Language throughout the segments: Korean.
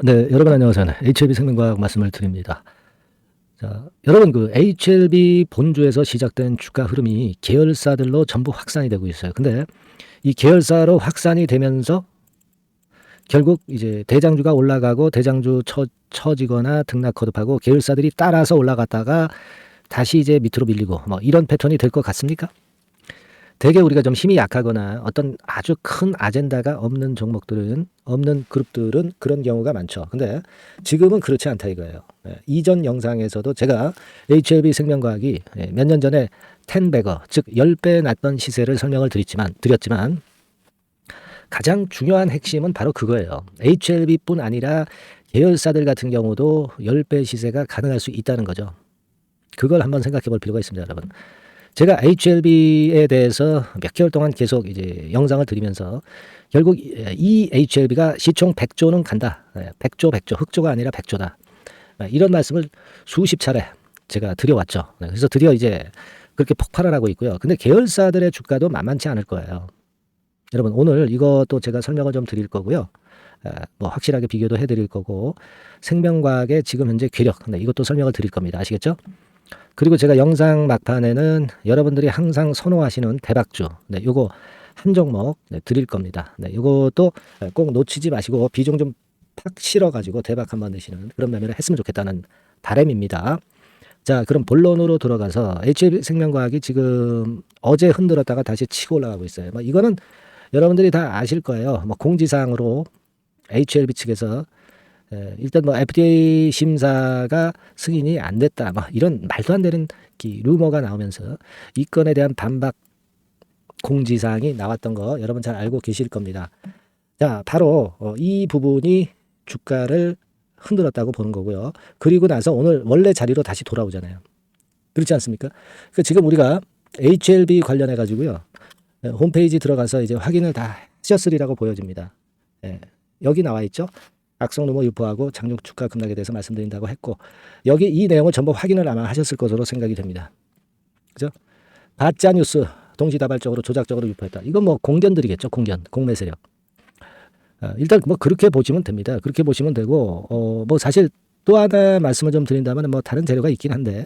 네, 여러분 안녕하세요. HLB 생명과학 말씀을 드립니다. 자, 여러분 그 HLB 본주에서 시작된 주가 흐름이 계열사들로 전부 확산이 되고 있어요. 근데 이 계열사로 확산이 되면서 결국 이제 대장주가 올라가고 대장주 처지거나 등락 거듭하고 계열사들이 따라서 올라갔다가 다시 이제 밑으로 밀리고 뭐 이런 패턴이 될 것 같습니까? 되게 우리가 좀 힘이 약하거나 어떤 아주 큰 아젠다가 없는 종목들은 없는 그룹들은 그런 경우가 많죠. 근데 지금은 그렇지 않다 이거예요. 이전 영상에서도 제가 HLB 생명과학이 몇 년 전에 10배거 즉 10배 났던 시세를 설명을 드렸지만 가장 중요한 핵심은 바로 그거예요. HLB뿐 아니라 계열사들 같은 경우도 10배 시세가 가능할 수 있다는 거죠. 그걸 한번 생각해 볼 필요가 있습니다, 여러분. 제가 HLB에 대해서 몇 개월 동안 계속 이제 영상을 드리면서 결국 이 HLB가 시총 100조는 간다. 100조, 100조, 흑조가 아니라 100조다. 이런 말씀을 수십 차례 제가 드려왔죠. 그래서 드디어 이제 그렇게 폭발을 하고 있고요. 근데 계열사들의 주가도 만만치 않을 거예요. 여러분, 오늘 이것도 제가 설명을 좀 드릴 거고요. 뭐 확실하게 비교도 해드릴 거고, 생명과학의 지금 현재 괴력, 이것도 설명을 드릴 겁니다. 아시겠죠? 그리고 제가 영상 막판에는 여러분들이 항상 선호하시는 대박주, 요거 한 종목 드릴 겁니다. 요것도 꼭 놓치지 마시고 비중 좀 팍 실어가지고 대박 한번 내시는 그런 매매를 했으면 좋겠다는 바람입니다. 자, 그럼 본론으로 들어가서 HL생명과학이 지금 어제 흔들었다가 다시 치고 올라가고 있어요. 뭐 이거는 여러분들이 다 아실 거예요. 뭐 공지사항으로 HLB 측에서 일단 뭐 FDA 심사가 승인이 안 됐다. 뭐 이런 말도 안 되는 루머가 나오면서 이 건에 대한 반박 공지사항이 나왔던 거 여러분 잘 알고 계실 겁니다. 자, 바로 이 부분이 주가를 흔들었다고 보는 거고요. 그리고 나서 오늘 원래 자리로 다시 돌아오잖아요. 그렇지 않습니까? 그러니까 지금 우리가 HLB 관련해 가지고요. 홈페이지 들어가서 이제 확인을 다 하셨으리라고 보여집니다. 여기 나와 있죠. 악성 루머 유포하고 장중 주가 급락에 대해서 말씀드린다고 했고, 여기 이 내용을 전부 확인을 아마 하셨을 것으로 생각이 됩니다. 그죠? 가짜 뉴스 동시다발적으로 조작적으로 유포했다. 이건 뭐 공견들이겠죠. 공매 세력. 일단 뭐 그렇게 보시면 됩니다. 그렇게 보시면 되고, 뭐 사실 또 하나 말씀을 좀 드린다면 뭐 다른 재료가 있긴 한데,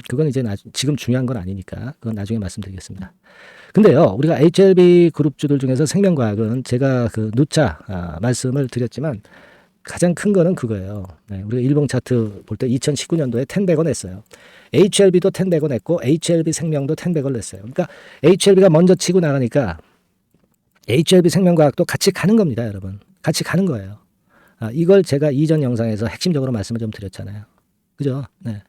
그건 이제 지금 중요한 건 아니니까 그건 나중에 말씀드리겠습니다. 근데요, 우리가 HLB 그룹주들 중에서 생명과학은 제가 그 누차 말씀을 드렸지만 가장 큰 거는 그거예요. 우리가 일봉 차트 볼 때 2019년도에 10백원 냈어요. HLB도 10백원 냈고 HLB 생명도 10백원 냈어요. 그러니까 HLB가 먼저 치고 나가니까 HLB 생명과학도 같이 가는 겁니다, 여러분. 같이 가는 거예요. 이걸 제가 이전 영상에서 핵심적으로 말씀을 좀 드렸잖아요. 그죠? 네.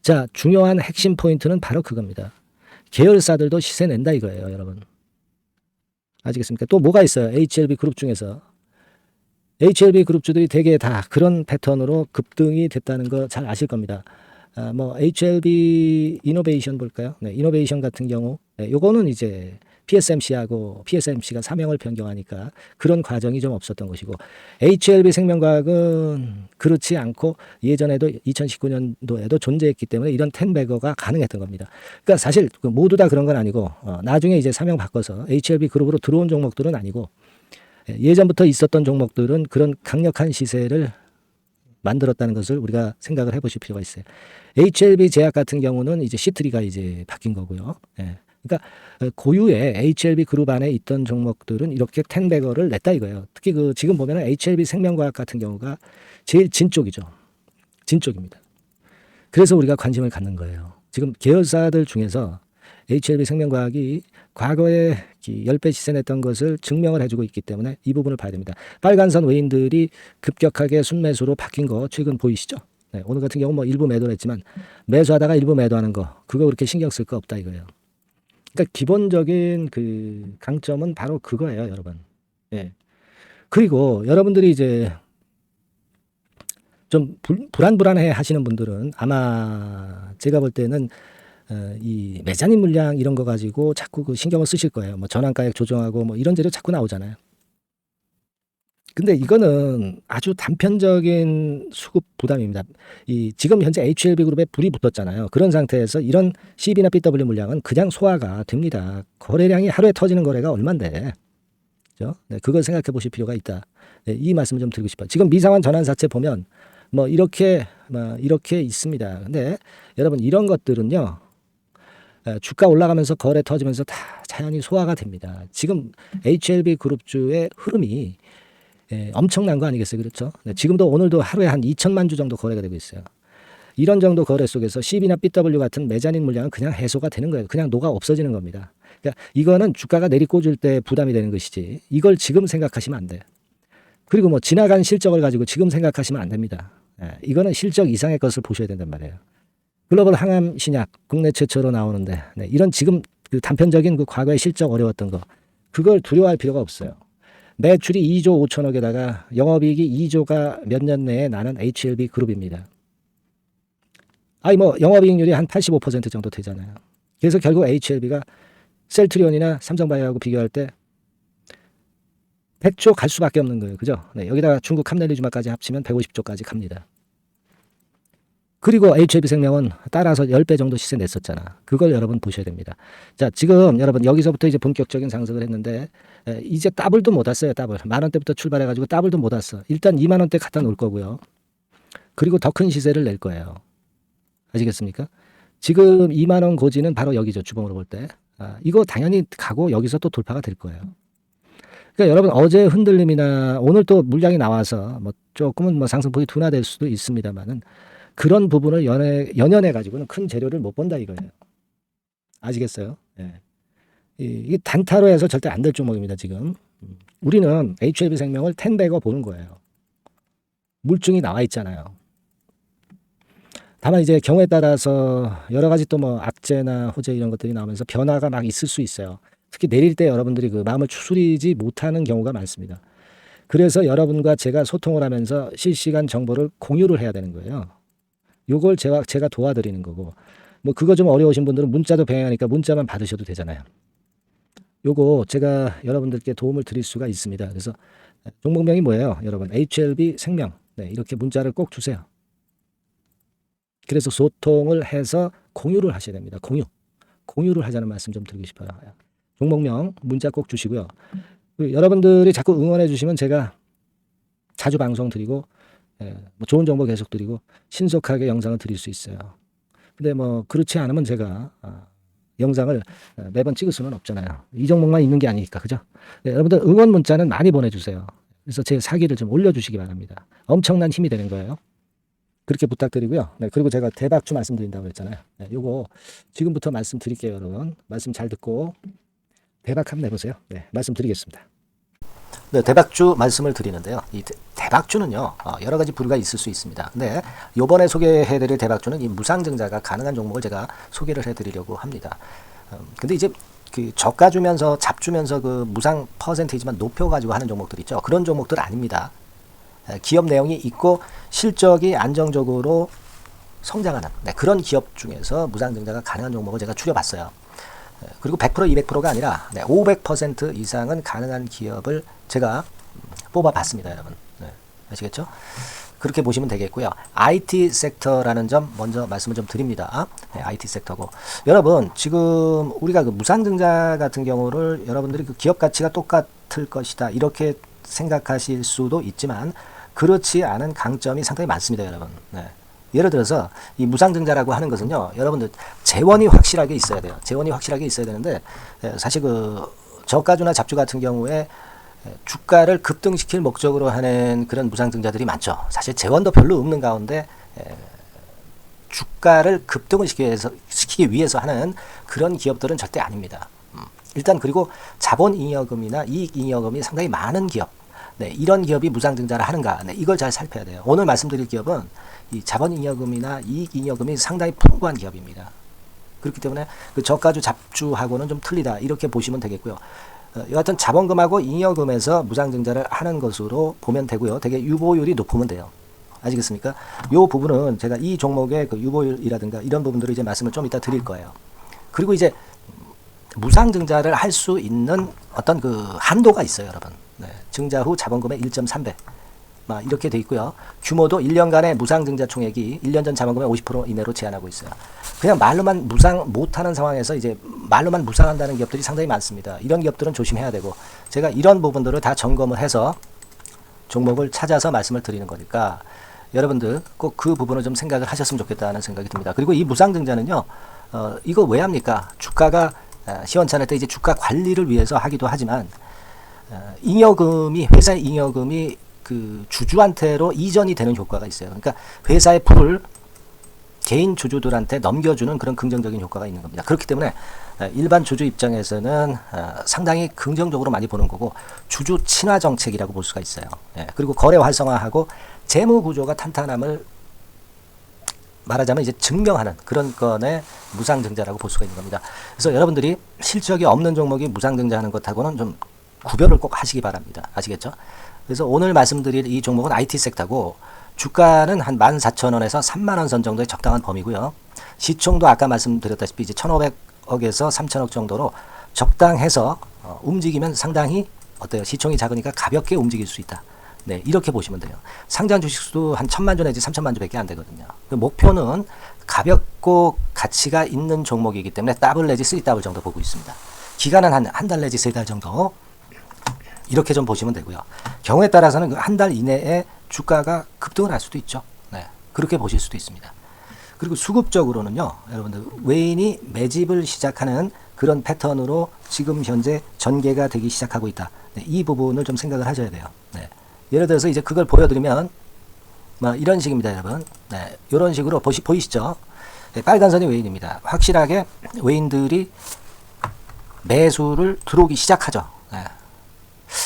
자, 중요한 핵심 포인트는 바로 그겁니다. 계열사들도 시세 낸다 이거예요, 여러분. 아시겠습니까? 또 뭐가 있어요? HLB 그룹 중에서. HLB 그룹주들이 되게 다 그런 패턴으로 급등이 됐다는 거 잘 아실 겁니다. 뭐 HLB 이노베이션 볼까요? 네, 이노베이션 같은 경우, 요거는 이제 PSMC가 사명을 변경하니까 그런 과정이 좀 없었던 것이고, HLB 생명과학은 그렇지 않고 예전에도 2019년도에도 존재했기 때문에 이런 10배거가 가능했던 겁니다. 그러니까 사실 모두 다 그런 건 아니고, 나중에 이제 사명 바꿔서 HLB 그룹으로 들어온 종목들은 아니고, 예전부터 있었던 종목들은 그런 강력한 시세를 만들었다는 것을 우리가 생각을 해보실 필요가 있어요. HLB 제약 같은 경우는 이제 C3가 이제 바뀐 거고요. 그러니까 고유의 HLB 그룹 안에 있던 종목들은 이렇게 10배거를 냈다 이거예요. 특히 그 지금 보면은 HLB 생명과학 같은 경우가 제일 진쪽이죠. 진쪽입니다. 그래서 우리가 관심을 갖는 거예요. 지금 계열사들 중에서 HLB 생명과학이 과거에 10배 시세 냈던 것을 증명을 해주고 있기 때문에 이 부분을 봐야 됩니다. 빨간선 외인들이 급격하게 순매수로 바뀐 거 최근 보이시죠? 네, 오늘 같은 경우 뭐 일부 매도를 했지만 매수하다가 일부 매도하는 거 그거 그렇게 신경 쓸 거 없다 이거예요. 그러니까 기본적인 그 강점은 바로 그거예요, 여러분. 예. 그리고 여러분들이 이제 좀 불안해 하시는 분들은 아마 제가 볼 때는 이 매장인 물량 이런 거 가지고 자꾸 그 신경을 쓰실 거예요. 뭐 전환가액 조정하고 뭐 이런 재료 자꾸 나오잖아요. 근데 이거는 아주 단편적인 수급 부담입니다. 이 지금 현재 HLB 그룹에 불이 붙었잖아요. 그런 상태에서 이런 CB나 BW 물량은 그냥 소화가 됩니다. 거래량이 하루에 터지는 거래가 얼만데. 그죠? 네, 그걸 생각해 보실 필요가 있다. 네, 이 말씀을 좀 드리고 싶어요. 지금 미상환 전환사채 보면 뭐 이렇게 있습니다. 근데 여러분 이런 것들은요. 주가 올라가면서 거래 터지면서 다 자연히 소화가 됩니다. 지금 HLB 그룹주의 흐름이 엄청난 거 아니겠어요? 그렇죠? 네, 지금도 오늘도 하루에 한 2천만 주 정도 거래가 되고 있어요. 이런 정도 거래 속에서 CB나 BW 같은 메자닌 물량은 그냥 해소가 되는 거예요. 그냥 녹아 없어지는 겁니다. 그러니까 이거는 주가가 내리꽂을 때 부담이 되는 것이지 이걸 지금 생각하시면 안 돼요. 그리고 뭐 지나간 실적을 가지고 지금 생각하시면 안 됩니다. 이거는 실적 이상의 것을 보셔야 된단 말이에요. 글로벌 항암 신약 국내 최초로 나오는데 이런 지금 그 단편적인 그 과거의 실적 어려웠던 거 그걸 두려워할 필요가 없어요. 매출이 2조 5천억에다가 영업이익이 2조가 몇 년 내에 나는 HLB 그룹입니다. 뭐 영업이익률이 한 85% 정도 되잖아요. 그래서 결국 HLB가 셀트리온이나 삼성바이오하고 비교할 때 100조 갈 수밖에 없는 거예요. 그죠? 여기다가 중국 카멜리주마까지 합치면 150조까지 갑니다. 그리고 HLB생명은 따라서 10배 정도 시세 냈었잖아. 그걸 여러분 보셔야 됩니다. 자, 지금 여러분 여기서부터 이제 본격적인 상승을 했는데 이제 더블도 못 왔어요. 더블. 만 원대부터 출발해가지고 더블도 못 왔어. 일단 2만 원대 갖다 놓을 거고요. 그리고 더 큰 시세를 낼 거예요. 아시겠습니까? 지금 2만 원 고지는 바로 여기죠. 주봉으로 볼 때. 이거 당연히 가고 여기서 또 돌파가 될 거예요. 그러니까 여러분 어제 흔들림이나 오늘 또 물량이 나와서 뭐 조금은 뭐 상승폭이 둔화될 수도 있습니다만은 그런 부분을 연연해 가지고는 큰 재료를 못 본다 이거예요. 아시겠어요? 예. 이게 단타로 해서 절대 안 될 종목입니다. 지금 우리는 HLB생명을 10배거 보는 거예요. 물증이 나와 있잖아요. 다만 이제 경우에 따라서 여러 가지 또 뭐 악재나 호재 이런 것들이 나오면서 변화가 막 있을 수 있어요. 특히 내릴 때 여러분들이 그 마음을 추스리지 못하는 경우가 많습니다. 그래서 여러분과 제가 소통을 하면서 실시간 정보를 공유를 해야 되는 거예요. 요걸 제가 도와드리는 거고 뭐 그거 좀 어려우신 분들은 문자도 병행하니까 문자만 받으셔도 되잖아요. 요거 제가 여러분들께 도움을 드릴 수가 있습니다. 그래서 종목명이 뭐예요? 여러분 HLB 생명 이렇게 문자를 꼭 주세요. 그래서 소통을 해서 공유를 하셔야 됩니다. 공유를 하자는 말씀 좀 드리고 싶어요. 종목명 문자 꼭 주시고요. 여러분들이 자꾸 응원해 주시면 제가 자주 방송 드리고 뭐 좋은 정보 계속 드리고 신속하게 영상을 드릴 수 있어요. 근데 뭐 그렇지 않으면 제가 영상을 매번 찍을 수는 없잖아요. 이 종목만 있는 게 아니니까 그죠? 여러분들 응원 문자는 많이 보내주세요. 그래서 제 사기를 좀 올려주시기 바랍니다. 엄청난 힘이 되는 거예요. 그렇게 부탁드리고요. 그리고 제가 대박주 말씀드린다고 그랬잖아요. 요거 지금부터 말씀드릴게요, 여러분. 말씀 잘 듣고 대박 한번 내보세요. 말씀드리겠습니다. 대박주 말씀을 드리는데요. 이 대박주는요, 여러 가지 부류가 있을 수 있습니다. 근데 이번에 소개해드릴 대박주는 이 무상증자가 가능한 종목을 제가 소개를 해드리려고 합니다. 근데 이제 그 저가 주면서 잡주면서 그 무상 퍼센테이지만 높여가지고 하는 종목들 있죠. 그런 종목들 아닙니다. 기업 내용이 있고 실적이 안정적으로 성장하는 그런 기업 중에서 무상증자가 가능한 종목을 제가 추려봤어요. 그리고 100% 200%가 아니라 500% 이상은 가능한 기업을 제가 뽑아봤습니다. 여러분 아시겠죠? 그렇게 보시면 되겠고요. IT 섹터라는 점 먼저 말씀을 좀 드립니다. IT 섹터고 여러분 지금 우리가 그 무상증자 같은 경우를 여러분들이 그 기업 가치가 똑같을 것이다 이렇게 생각하실 수도 있지만 그렇지 않은 강점이 상당히 많습니다. 여러분 예를 들어서 이 무상증자라고 하는 것은요, 여러분들 재원이 확실하게 있어야 돼요. 재원이 확실하게 있어야 되는데 사실 그 저가주나 잡주 같은 경우에 주가를 급등시킬 목적으로 하는 그런 무상증자들이 많죠. 사실 재원도 별로 없는 가운데 주가를 급등을 시키기 위해서 하는 그런 기업들은 절대 아닙니다. 일단 그리고 자본잉여금이나 이익잉여금이 상당히 많은 기업, 이런 기업이 무상증자를 하는가, 이걸 잘 살펴야 돼요. 오늘 말씀드릴 기업은 이 자본잉여금이나 이익잉여금이 상당히 풍부한 기업입니다. 그렇기 때문에 그 저가주 잡주하고는 좀 틀리다 이렇게 보시면 되겠고요. 여하튼 자본금하고 잉여금에서 무상증자를 하는 것으로 보면 되고요. 되게 유보율이 높으면 돼요. 아시겠습니까? 이 부분은 제가 이 종목의 그 유보율이라든가 이런 부분들을 이제 말씀을 좀 이따 드릴 거예요. 그리고 이제 무상증자를 할 수 있는 어떤 그 한도가 있어요, 여러분. 증자 후 자본금의 1.3배. 이렇게 돼 있고요. 규모도 1년간의 무상증자 총액이 1년 전 자본금의 50% 이내로 제한하고 있어요. 그냥 말로만 무상 못하는 상황에서 이제 말로만 무상한다는 기업들이 상당히 많습니다. 이런 기업들은 조심해야 되고, 제가 이런 부분들을 다 점검을 해서 종목을 찾아서 말씀을 드리는 거니까 여러분들 꼭 그 부분을 좀 생각을 하셨으면 좋겠다는 생각이 듭니다. 그리고 이 무상증자는요, 이거 왜 합니까? 주가가 시원찮을 때 이제 주가 관리를 위해서 하기도 하지만, 잉여금이, 회사의 잉여금이 그 주주한테로 이전이 되는 효과가 있어요. 그러니까 회사의 풀을 개인 주주들한테 넘겨주는 그런 긍정적인 효과가 있는 겁니다. 그렇기 때문에 일반 주주 입장에서는 상당히 긍정적으로 많이 보는 거고, 주주 친화 정책이라고 볼 수가 있어요. 그리고 거래 활성화하고 재무 구조가 탄탄함을 말하자면 이제 증명하는 그런 건의 무상증자라고 볼 수가 있는 겁니다. 그래서 여러분들이 실적이 없는 종목이 무상증자하는 것하고는 좀 구별을 꼭 하시기 바랍니다. 아시겠죠? 그래서 오늘 말씀드릴 이 종목은 IT 섹터고, 주가는 한 14,000원에서 30,000원 선 정도의 적당한 범위고요. 시총도 아까 말씀드렸다시피 이제 1,500억에서 3,000억 정도로 적당해서 움직이면 상당히 어때요? 시총이 작으니까 가볍게 움직일 수 있다. 네, 이렇게 보시면 돼요. 상장 주식수도 한 1,000만 주 내지 3,000만 주밖에 안 되거든요. 목표는 가볍고 가치가 있는 종목이기 때문에 더블 내지 3더블 정도 보고 있습니다. 기간은 한 달 내지 3달 정도. 이렇게 좀 보시면 되고요. 경우에 따라서는 그 한 달 이내에 주가가 급등을 할 수도 있죠. 네, 그렇게 보실 수도 있습니다. 그리고 수급적으로는요, 여러분들 외인이 매집을 시작하는 그런 패턴으로 지금 현재 전개가 되기 시작하고 있다. 네, 이 부분을 좀 생각을 하셔야 돼요. 네, 예를 들어서 이제 그걸 보여드리면 이런 식입니다, 여러분. 네, 이런 식으로 보이시죠? 네, 빨간 선이 외인입니다. 확실하게 외인들이 매수를 들어오기 시작하죠. 네.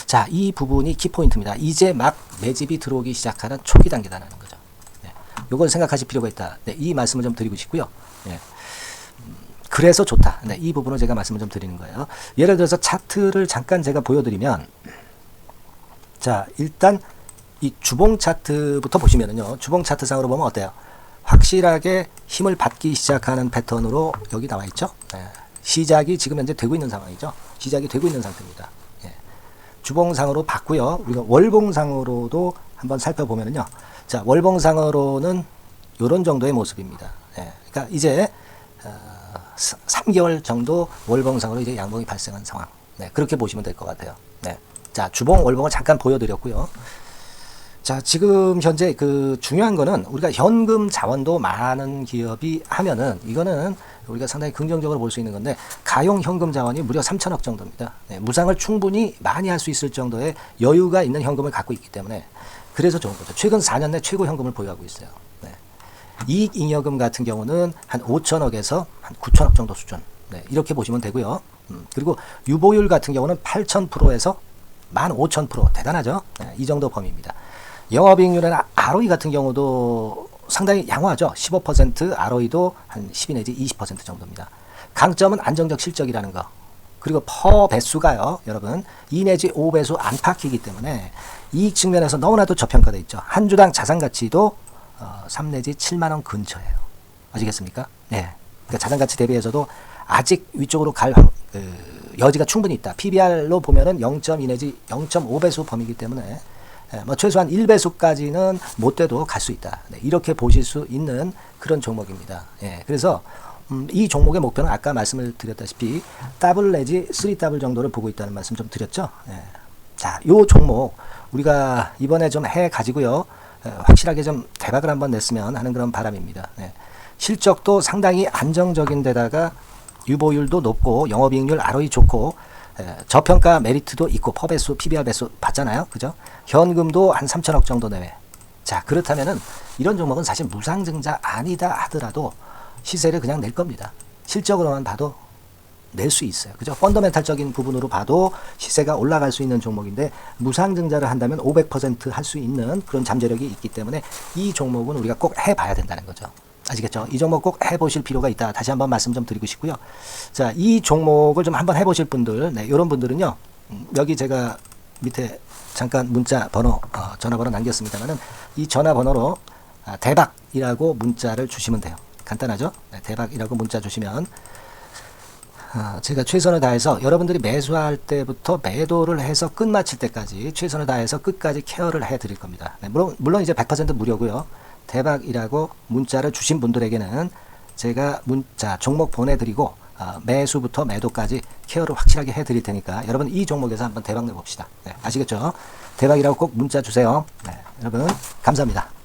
자, 이 부분이 키포인트입니다. 이제 막 매집이 들어오기 시작하는 초기 단계다라는 거죠. 네, 이걸 생각하실 필요가 있다. 네, 이 말씀을 좀 드리고 싶고요. 네, 그래서 좋다. 네, 이 부분을 제가 말씀을 좀 드리는 거예요. 예를 들어서 차트를 잠깐 제가 보여드리면, 자, 일단 이 주봉 차트부터 보시면은요, 주봉 차트상으로 보면 어때요? 확실하게 힘을 받기 시작하는 패턴으로 여기 나와 있죠. 네, 시작이 지금 현재 되고 있는 상황이죠. 시작이 되고 있는 상태입니다. 주봉상으로 봤고요. 우리가 월봉상으로도 한번 살펴보면요. 자, 월봉상으로는 이런 정도의 모습입니다. 그러니까 이제 3개월 정도 월봉상으로 이제 양봉이 발생한 상황. 네, 그렇게 보시면 될 것 같아요. 네, 자, 주봉, 월봉을 잠깐 보여드렸고요. 자, 지금 현재 그 중요한 거는 우리가 현금 자원도 많은 기업이 하면은 이거는 우리가 상당히 긍정적으로 볼 수 있는 건데, 가용 현금 자원이 무려 3,000억 정도입니다. 네, 무상을 충분히 많이 할 수 있을 정도의 여유가 있는 현금을 갖고 있기 때문에 그래서 좋은 거죠. 최근 4년 내 최고 현금을 보유하고 있어요. 네. 이익 잉여금 같은 경우는 한 5,000억에서 한 9,000억 정도 수준. 네, 이렇게 보시면 되고요. 그리고 유보율 같은 경우는 8,000%에서 15,000%. 대단하죠? 네, 이 정도 범위입니다. 영업이익률은 ROE 같은 경우도 상당히 양호하죠. 15%, ROE도 한 12 내지 20% 정도입니다. 강점은 안정적 실적이라는 거. 그리고 퍼 배수가요, 여러분 2 내지 5배수 안팎이기 때문에 이익 측면에서 너무나도 저평가되어 있죠. 한 주당 자산 가치도 3 내지 7만 원 근처예요. 아시겠습니까? 네. 그러니까 자산 가치 대비해서도 아직 위쪽으로 갈 여지가 충분히 있다. PBR로 보면은 0.2 내지 0.5배수 범위이기 때문에 최소한 1배수까지는 못 돼도 갈 수 있다. 네, 이렇게 보실 수 있는 그런 종목입니다. 그래서 이 종목의 목표는 아까 말씀을 드렸다시피 더블 내지 3더블 정도를 보고 있다는 말씀 좀 드렸죠. 자, 요 종목 우리가 이번에 좀 해 가지고요. 확실하게 좀 대박을 한번 냈으면 하는 그런 바람입니다. 실적도 상당히 안정적인 데다가 유보율도 높고 영업이익률 ROE 좋고 저평가 메리트도 있고 퍼배수, PBR 배수 봤잖아요. 그죠? 현금도 한 3,000억 정도 내외. 자, 그렇다면은 이런 종목은 사실 무상증자 아니다 하더라도 시세를 그냥 낼 겁니다. 실적으로만 봐도 낼 수 있어요. 그죠? 펀더멘탈적인 부분으로 봐도 시세가 올라갈 수 있는 종목인데 무상증자를 한다면 500% 할 수 있는 그런 잠재력이 있기 때문에 이 종목은 우리가 꼭 해봐야 된다는 거죠. 아시겠죠? 이 종목 꼭 해보실 필요가 있다. 다시 한번 말씀 좀 드리고 싶고요. 자, 이 종목을 좀 한번 해보실 분들, 네, 이런 분들은요, 여기 제가 밑에 잠깐 문자 번호, 전화번호 남겼습니다만은 이 전화번호로 대박이라고 문자를 주시면 돼요. 간단하죠? 네, 대박이라고 문자 주시면 제가 최선을 다해서 여러분들이 매수할 때부터 매도를 해서 끝마칠 때까지 최선을 다해서 끝까지 케어를 해 드릴 겁니다. 네, 물론 이제 100% 무료고요. 대박이라고 문자를 주신 분들에게는 제가 문자 종목 보내드리고 매수부터 매도까지 케어를 확실하게 해 드릴 테니까 여러분 이 종목에서 한번 대박 내봅시다. 네, 아시겠죠? 대박이라고 꼭 문자 주세요. 네, 여러분 감사합니다.